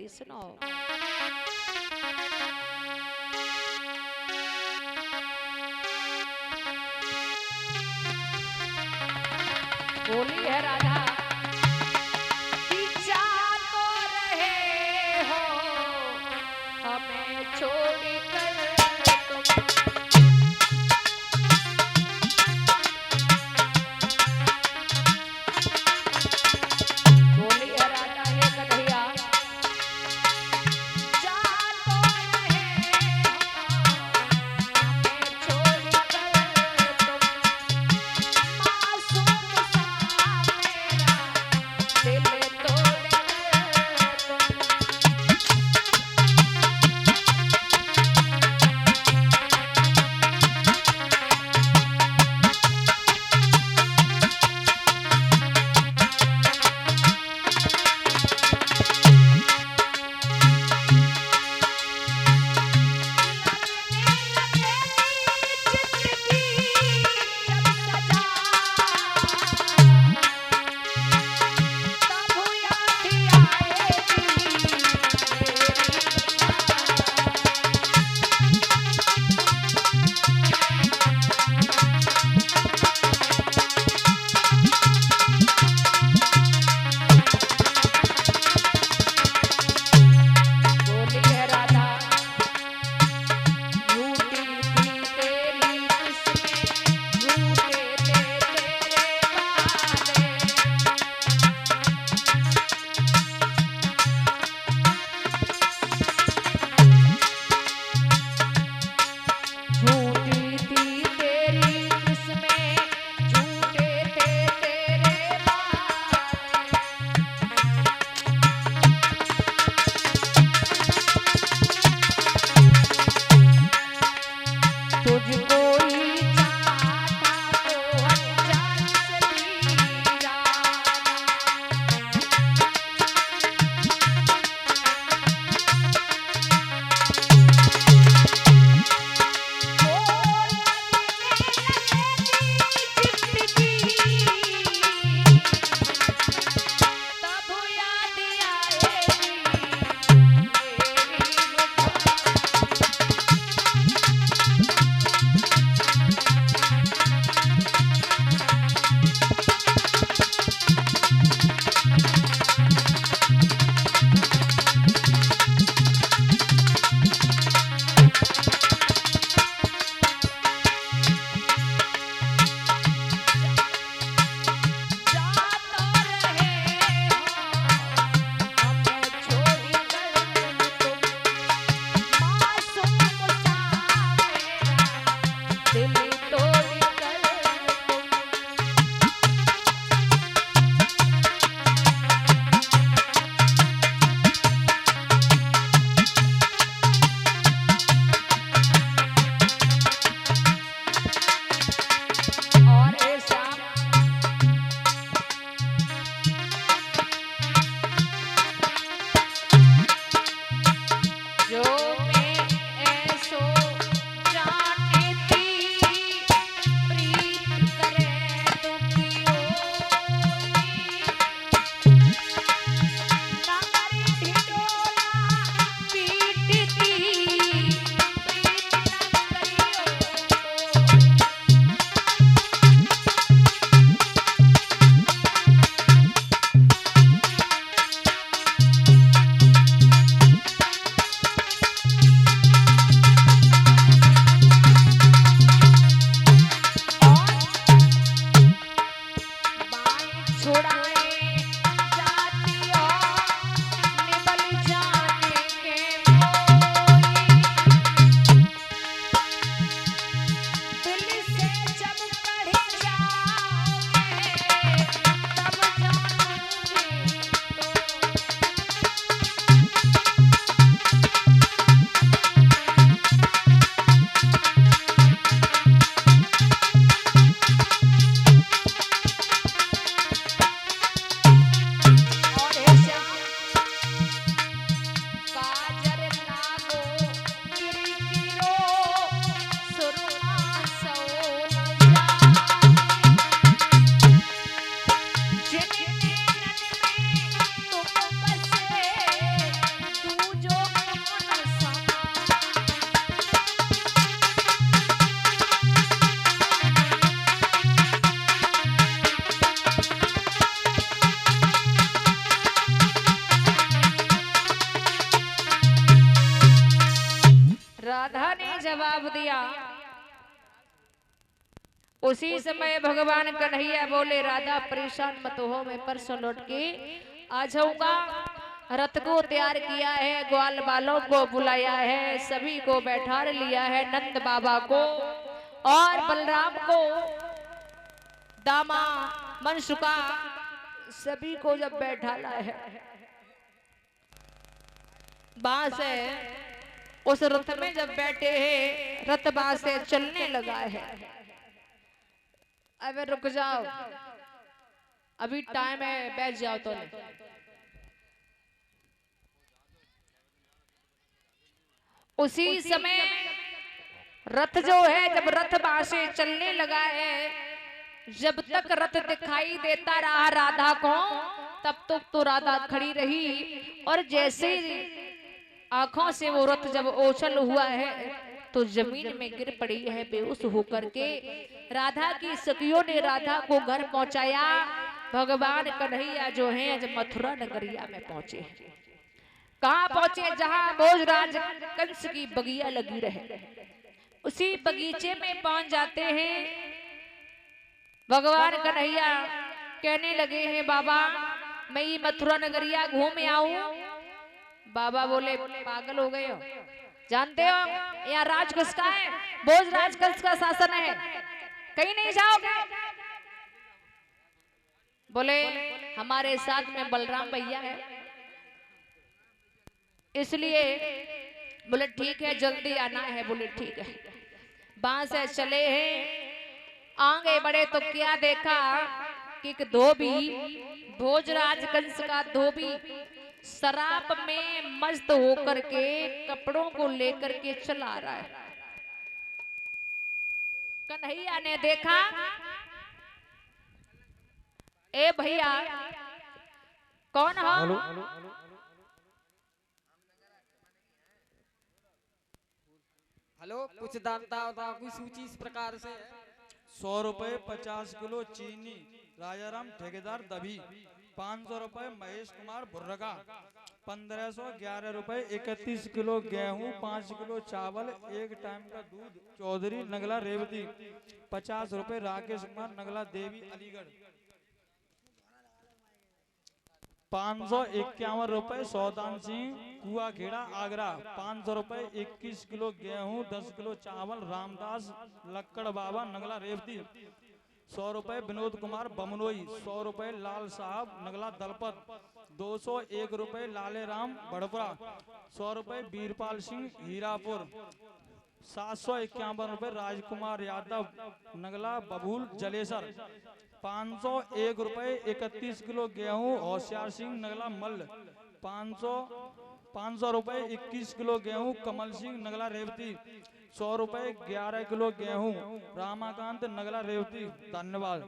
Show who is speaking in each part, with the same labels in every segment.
Speaker 1: बेटी सुनो। बोली है राधा कि जा तो रहे हो हमें छोड़ कर तुम। बोली है राधा हे कन्हैया जा तो रहे हो हमें छोड़ कर तुम। मासूम सा मेरा जवाब दिया। उसी समय भगवान कन्हैया बोले राधा परेशान मत हो, मैं परसों लौट के आ जाऊंगा। रथ को तैयार किया है, ग्वाल बालों को बुलाया है, सभी को बैठा लिया है, नंद बाबा को और बलराम को, दामा मनसुका सभी को जब बैठाला है, बांस है उस रथ में जब बैठे हैं, रथ बांस से चलने लगा है। अबे रुक जाओ, अभी टाइम है, बैठ जाओ तो नहीं। उसी समय रथ जो है, जब रथ बांस से चलने लगा है, जब तक रथ दिखाई देता रहा राधा को, तब तक तो राधा खड़ी रही। और जैसे आंखों से वो रथ जब ओछल हुआ है, तो जमीन में गिर पड़ी है बेहोश होकर के। राधा की सखियों ने राधा को घर पहुंचाया। भगवान कन्हैया जो हैं आज मथुरा नगरिया में पहुंचे। कहाँ पहुंचे? जहां भोजराज कंस की बगिया लगी रहे, उसी बगीचे में पहुंच जाते हैं। भगवान कन्हैया कहने लगे हैं, बाबा मैं ये मथुरा नगरिया घूम आऊं। बाबा बोले पागल हो गए हो? जानते हो यहाँ राज किसका है? भोजराज कंस का शासन है, कहीं नहीं जाओगे। बोले हमारे साथ में बलराम भैया है, इसलिए बोले ठीक है जल्दी आना है। बोले ठीक है। बांस से चले हैं, आगे बढ़े तो क्या देखा कि एक धोबी, भोजराज कंस का धोबी शराब में मस्त होकर के कपड़ों को लेकर के चला रहा है। कन्हैया ने देखा, ए भैया कौन हो?
Speaker 2: हेलो, कुछ दानता की सूची इस प्रकार से है।
Speaker 3: 100 रुपए 50 किलो चीनी राजाराम ठेकेदार दभी, 500 रुपए महेश कुमार बुर्रगा, 1511 रुपए 31 किलो गेहूं, 5 किलो चावल, एक टाइम का दूध चौधरी नगला रेवती, 50 रुपए राकेश कुमार नगला देवी अलीगढ़, 551 रुपए सौदान सिंह कुआ खेड़ा आगरा, 500 रुपए 21 किलो गेहूं, 10 किलो चावल रामदास लक्कड़ बाबा नगला रेवती, 100 रुपए विनोद कुमार बमनोई, 100 रुपए लाल साहब नगला दलपत, 201 रुपए लाले राम बड़पुरा, 100 रुपए वीरपाल सिंह हीरापुर, 751 रुपए राजकुमार यादव नगला बबूल जलेसर, 501 रुपए 31 किलो गेहूं होशियार सिंह नगला मल्ल, 500 रुपए 21 किलो गेहूं कमल सिंह नगला रेवती, 100 रुपए 11 किलो गेहूं रामाकांत नगला रेवती। धन्यवाद।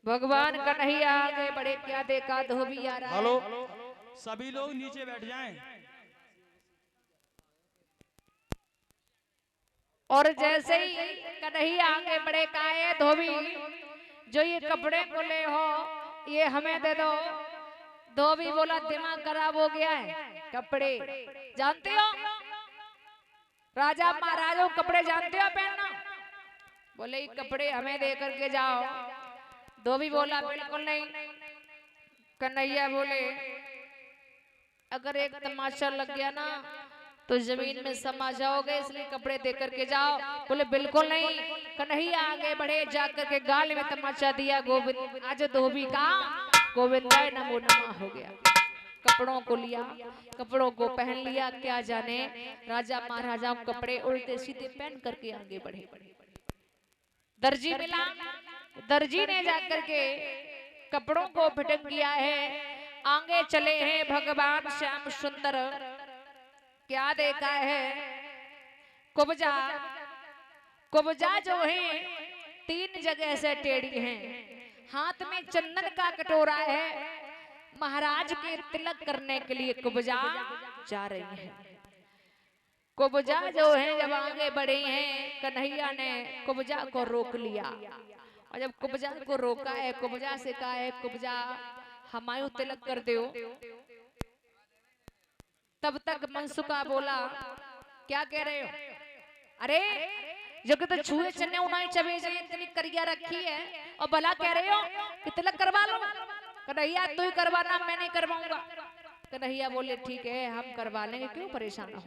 Speaker 1: भगवान कन्हैया आगे बड़े, क्या देखा धोबी आ रहा है।
Speaker 3: हेलो, सभी लोग नीचे बैठ जाएं।
Speaker 1: और जैसे ही कन्हैया आगे बढ़े, कहा है धोबी जो ये कपड़े बोले हो ये हमें दे दो। धोबी बोला दिमाग खराब हो गया है, कपड़े जानते हो? राजा महाराजों कपड़े जानते हो पहनना? बोले ये कपड़े हमें दे करके जाओ। धोबी बोला बिल्कुल नहीं। कन्हैया बोले अगर एक तमाशा लग गया ना तो जमीन में समा जाओगे, इसलिए कपड़े दे करके जाओ। बोले बिल्कुल नहीं। कन्हैया आगे बढ़े, जाकर के गाल में तमाचा दिया गोविंद। आज धोबी का गोविंदाय नमो नमः हो गया। कपड़ों को लिया, कपड़ों को पहन लिया। क्या जाने राजा महाराजा कपड़े उल्टे सीधे पहन करके आगे बढ़े। दर्जी मिला, दर्जी ने जाकर के कपड़ों को फिटिंग किया है। आगे चले हैं भगवान श्याम सुंदर। क्या देखा है? कुब्जा, कुब्जा जो है 3 जगह से टेढ़ी है। हाथ में चंदन का कटोरा है। महाराज के तिलक करने के लिए कुब्जा जा रही है। कुब्जा जो है जब आगे बढ़ी हैं, कन्हैया ने कुब्जा को रोक लिया। और जब कुब्जा को रोका है, कुब्जा से कहा है कुब्जा हमायूं तिलक कर दो। तब तक मनसुखा बोला, क्या कह रहे हो? अरे जग तो छुए चने उनाई चबे जे इतनी करिया रखी है और भला कह रहे हो कि तिलक करवा लो। कन्हैया तू ही करवाना, मैं नहीं करवाऊंगा। कन्हैया बोले ठीक है हम करवा लेंगे, क्यों परेशान हो।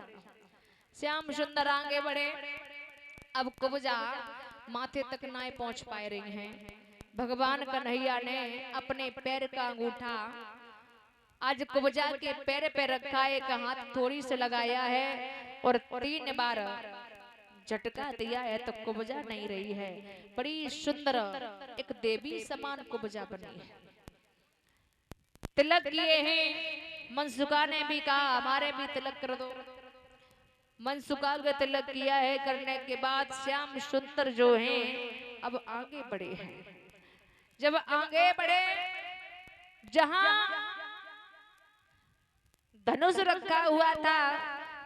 Speaker 1: श्याम सुंदर आगे बढ़े। अब कुब्जा माथे तक ना पहुंच पा रही हैं। भगवान कन्हैया ने अपने पैर का अंगूठा आज कुब्जा के पैर पे रखा है, एक हाथ थोड़ी से लगाया है और 3 बार झटका दिया है तो कुब्जा नहीं रही है। बड़ी सुंदर एक देवी समान कुब्जा बनी है। तिलक किए हैं। मनसुखा ने भी कहा हमारे भी तिलक कर दो। मनसुखा का तिलक किया है। करने के बाद श्याम सुंदर जो हैं अब आगे बढ़े हैं। जब आगे बढ़े, जहां धनुष रखा हुआ था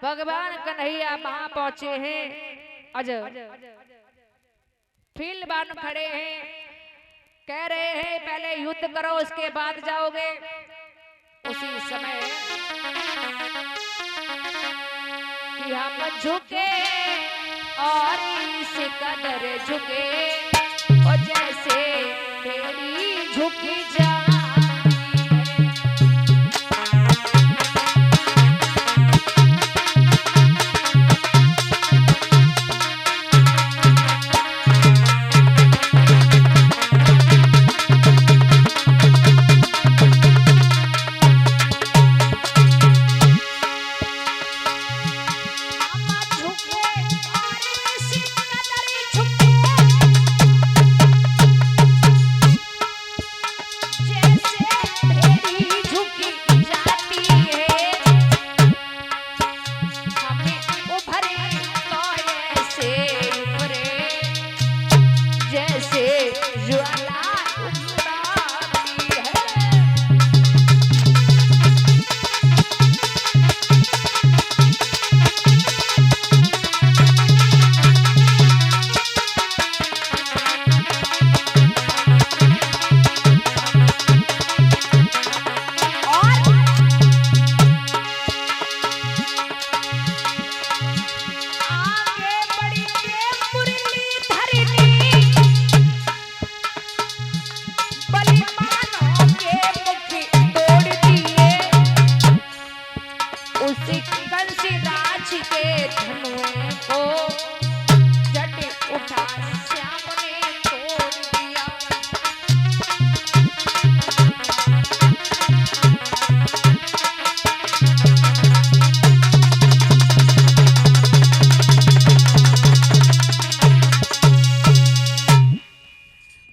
Speaker 1: भगवान कन्हैया वहां पहुंचे हैं। अज फील्ड बान खड़े हैं, कह रहे हैं पहले युद्ध करो उसके बाद जाओगे। उसी समय कि हम झुके और इस कदर झुके और जैसे मेरी झुकी जा।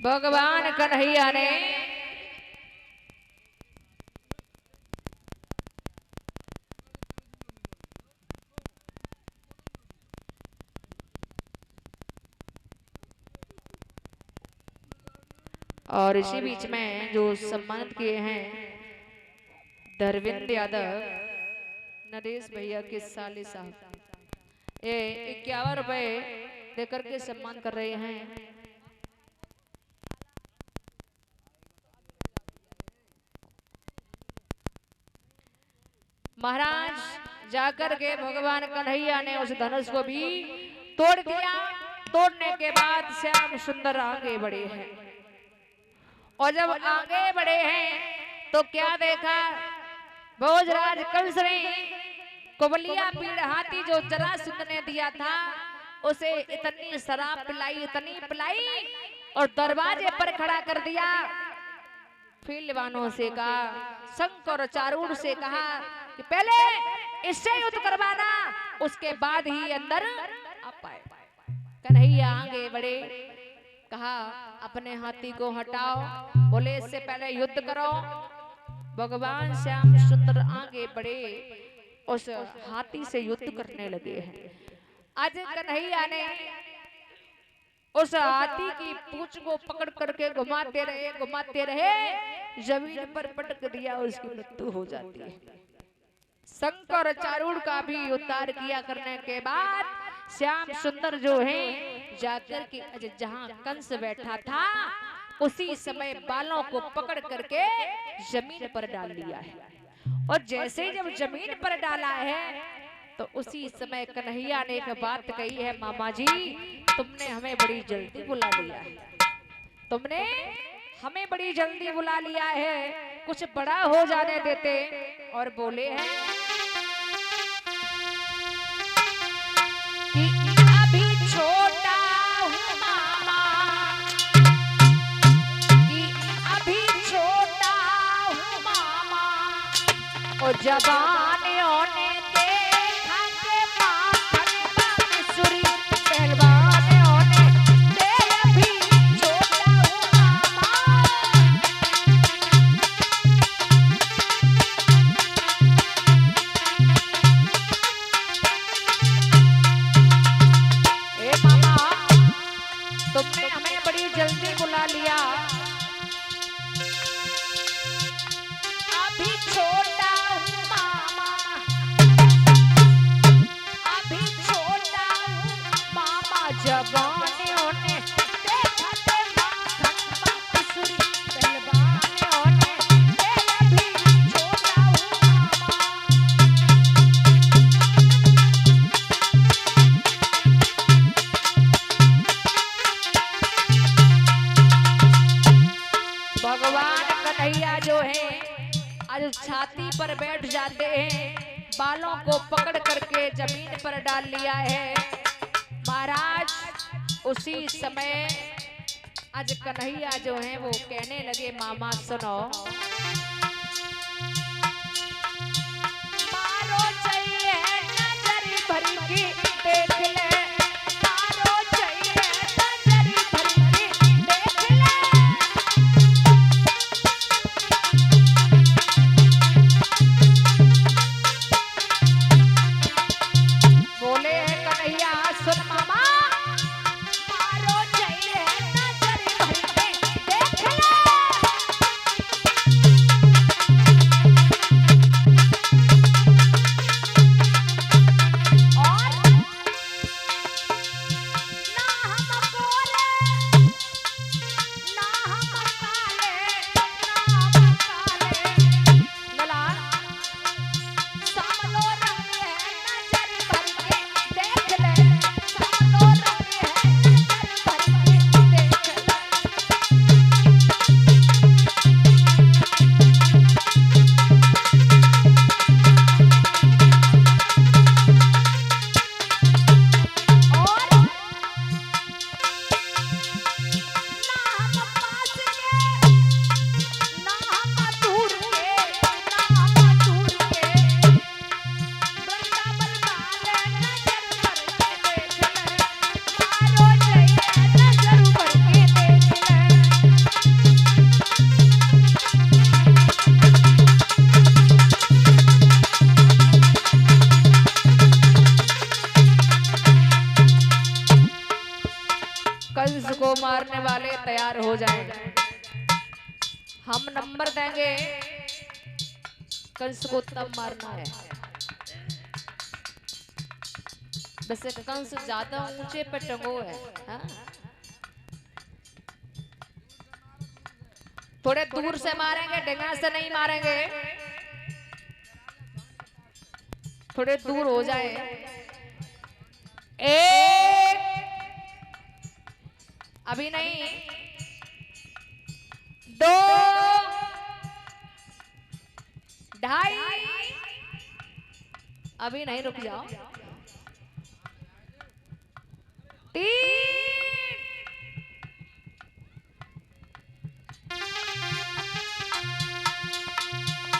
Speaker 1: भगवान कन्हैया ने और इसी बीच में जो सम्मानित किए हैं धर्मेंद्र यादव नरेश भैया के साले साहब, ये 51 रुपए देकर के सम्मान कर रहे हैं। महाराज जाकर के भगवान कन्हैया ने उस धनुष को भी तोड़ दिया। तोड़ने के बाद श्याम सुंदर आगे बढ़े हैं और जब आगे बढ़े हैं तो क्या देखा, भोजराज कंस ने कुबलिया पीड़ हाथी जो जरासंध ने दिया था उसे इतनी शराब पिलाई, इतनी पिलाई और दरवाजे पर खड़ा कर दिया। फील्डवानों से कहा, शंख और चारूढ़ से कहा कि पहले इससे युद्ध करवाना, उसके बाद ही अंदर आ पाए। कन्हैया आगे बढ़े, कहा अपने हाथी को हटाओ, बोले इससे पहले युद्ध करो। भगवान श्याम सुंदर आगे बढ़े, उस हाथी से युद्ध करने लगे हैं। आज कन्हैया ने उस हाथी की पूंछ को पकड़ करके घुमाते रहे, जमीन पर पटक दिया, उसकी मृत्यु हो जाती है। शंख और चारूढ़ का भी उद्धार किया करने के बाद श्याम सुंदर जो है जाकर के जहां कंस बैठा था उसी समय बालों को पकड़ करके जमीन पर डाल लिया है और जैसे ही जब जमीन पर डाला है तो उसी समय कन्हैया ने एक बात कही है, मामा जी तुमने हमें बड़ी जल्दी बुला लिया है, तुमने हमें बड़ी जल्दी बुला लिया है, कुछ बड़ा हो जाने देते। और बोले हैं कि अभी छोटा हूँ मामा, कि अभी छोटा हूँ मामा, और जवानियों ने देखा के माखन बांसुरी, पहलवानों ने दे अभी छोटा हूँ मामा। ए मामा तुमने हमें बड़ी जल्दी बुला लिया, अभी छोटा हूँ मामा, अभी छोटा हूँ मामा, जवानियों ने देखा के माखन बांसुरी, पहलवानों ने दे अभी छोटा हूँ मामा। भगवान कन्हैया जो है आज छाती पर बैठ जाते हैं, बालों को पकड़ करके जमीन पर डाल लिया है। महाराज उसी समय आज कन्हैया जो है वो कहने लगे, मामा सुनो, मारो चाहिए नजर भर के देख ले, मारो चाहिए नजर भर के देख ले। बोले हैं कन्हैया सुन मामा, मारो चाहिए नजर भर के देख ले। और ना हम गोरे, ना हम काले, ना हम काले, मलार सामलो रंग है नजर भर के देख ले, सामलो रंग है नजर भर के देख ले। और ना हम पास के, ना हम दूर के, ना हम दूर के, वृंदावन वाले नजर भर के देख ले, मारो चाहिए नजर भर के देख ले। कंस को मारने वाले तैयार हो जाएं, हम नंबर देंगे, कंस को तब मारना है। वैसे कंस ज्यादा ऊंचे पे टंगो है, हाँ? थोड़े दूर से मारेंगे, डेंगा से नहीं मारेंगे, थोड़े दूर हो जाए। एक, अभी नहीं, दो, ढाई, अभी नहीं, रुक जाओ, तीन,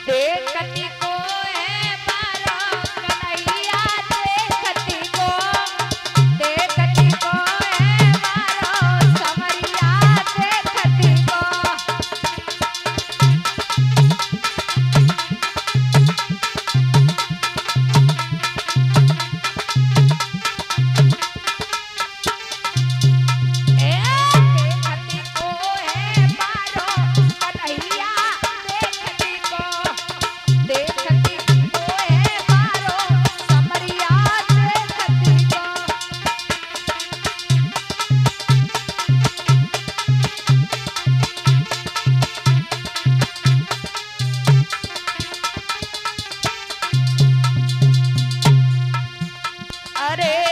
Speaker 1: देखती को है मारो कन्हैया, देखती को है मारो समरिया, देखती को। रे